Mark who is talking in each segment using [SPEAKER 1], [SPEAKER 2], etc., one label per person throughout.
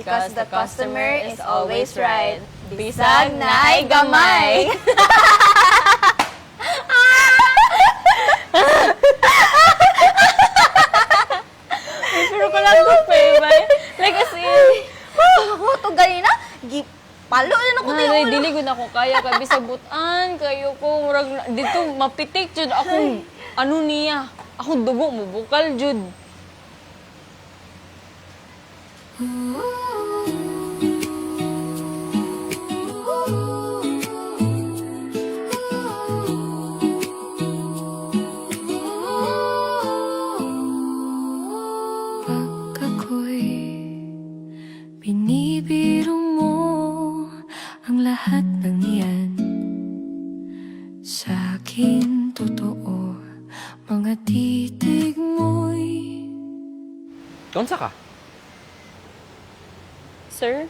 [SPEAKER 1] Because the customer is always right. Bisag na ay gamay.
[SPEAKER 2] Pero kalagot pa ba? Like as in,
[SPEAKER 1] Ako to ganina, palo na ako tayo.
[SPEAKER 2] Nay, dili ko na ko kaya kay bisag butan kayo ko murag dito mapitik jud akong ano niya. Akong dugo mo bukal jud.
[SPEAKER 3] Pag ako'y binibiro mo ang lahat ng iyan, sa akin totoo, mga titig mo'y
[SPEAKER 4] Kaunsa ka?
[SPEAKER 2] Sir?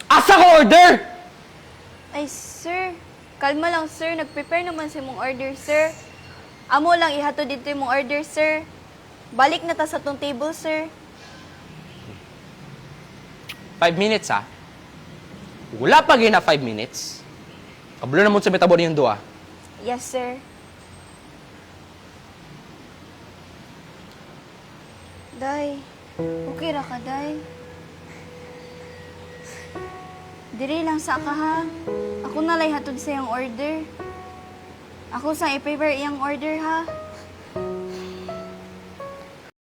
[SPEAKER 4] Asa ko order!
[SPEAKER 1] Ay, sir. Kalma lang, sir. Nag-prepare naman sa mong order, sir. Amo lang ihato dito yung mong order, sir. Balik na ta sa tong table, sir.
[SPEAKER 4] 5 minutes, ha? Wala pa na 5 minutes. Kabalo na mo sa metabo niyong duwa.
[SPEAKER 1] Yes, sir. Day, okay ra ka, Day? Diri lang sa ka, ha? Ako na lay hatod sa iyang order. Ako sa i-prepare iyang order, ha?